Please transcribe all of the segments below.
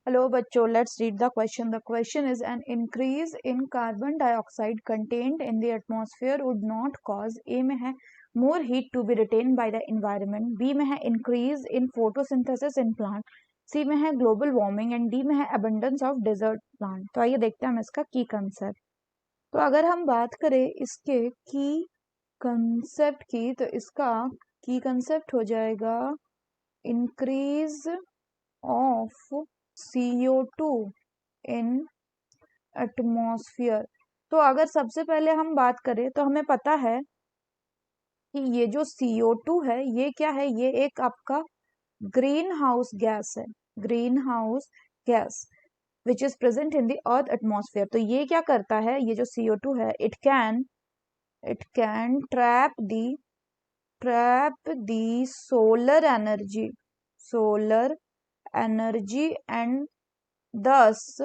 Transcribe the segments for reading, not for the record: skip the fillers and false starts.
Hello बच्चों, let's read the question. The question is an increase in carbon dioxide contained in the atmosphere would not cause A में है more heat to be retained by the environment, B में है increase in photosynthesis in plant, C में है global warming and D में है abundance of desert plant. तो आइए देखते हैं हम इसका की कंसेप्ट. तो अगर हम बात करें इसके की कंसेप्ट की, तो इसका की कंसेप्ट हो जाएगा increase of CO2 in atmosphere. तो अगर सबसे पहले हम बात करें तो हमें पता है कि ये जो CO2 है ये क्या है, ये एक आपका ग्रीन हाउस गैस है, green house gas which is present in the earth atmosphere. तो ये क्या करता है, ये जो CO2 है it can trap the solar energy and thus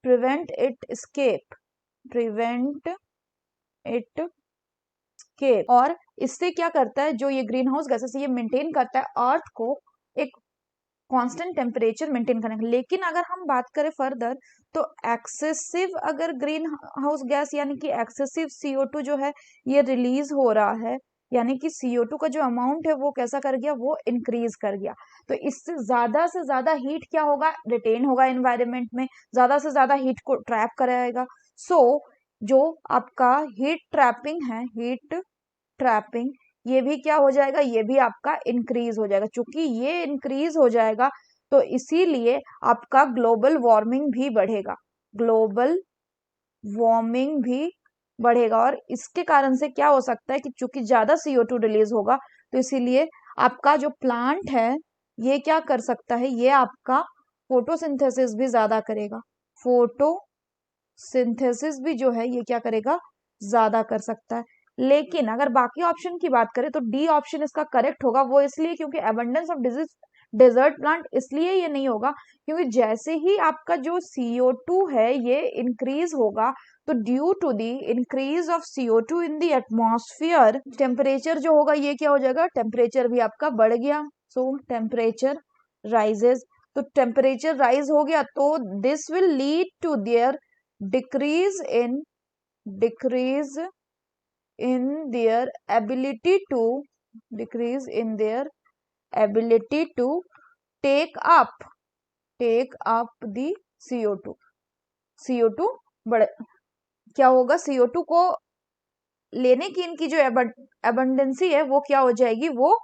prevent it escape. और इससे क्या करता है, जो ये ग्रीन हाउस गैसेस ये मेंटेन करता है अर्थ को एक कांस्टेंट टेम्परेचर मेंटेन करने का. लेकिन अगर हम बात करें फर्दर तो एक्सेसिव अगर ग्रीन हाउस गैस यानी कि एक्सेसिव CO2 जो है ये रिलीज हो रहा है, यानी कि CO2 का जो अमाउंट है वो कैसा कर गया, वो इंक्रीज कर गया. तो इससे से ज्यादा हीट क्या होगा, रिटेन होगा एनवायरनमेंट में, ज्यादा से ज्यादा हीट को ट्रैप कराएगा. सो जो आपका हीट ट्रैपिंग ये भी क्या हो जाएगा, ये भी आपका इंक्रीज हो जाएगा. चूंकि ये इंक्रीज हो जाएगा तो इसीलिए आपका ग्लोबल वार्मिंग भी बढ़ेगा. और इसके कारण से क्या हो सकता है कि चूंकि ज्यादा CO2 रिलीज होगा तो इसीलिए आपका जो प्लांट है ये क्या कर सकता है, ये आपका फोटोसिंथेसिस भी ज्यादा करेगा. फोटोसिंथेसिस भी जो है ये क्या करेगा, ज्यादा कर सकता है. लेकिन अगर बाकी ऑप्शन की बात करें तो डी ऑप्शन इसका करेक्ट होगा. वो इसलिए क्योंकि एबंडेंस ऑफ डेजर्ट प्लांट इसलिए ये नहीं होगा क्योंकि जैसे ही आपका जो CO2 है ये इंक्रीज होगा तो due to the increase of CO2 in the atmosphere temperature जो होगा ये क्या हो जाएगा, टेम्परेचर भी आपका बढ़ गया. So temperature rises. तो टेम्परेचर राइज हो गया तो this will lead to their decrease in their ability to take up the CO2 बढ़ क्या होगा, CO2 को लेने की इनकी जो एबंडेंसी है वो क्या हो जाएगी, वो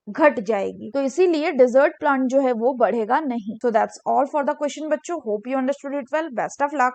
घट जाएगी. तो इसीलिए डेजर्ट प्लांट जो है वो बढ़ेगा नहीं. So that's all for the question बच्चों. Hope you understood it well. Best of luck.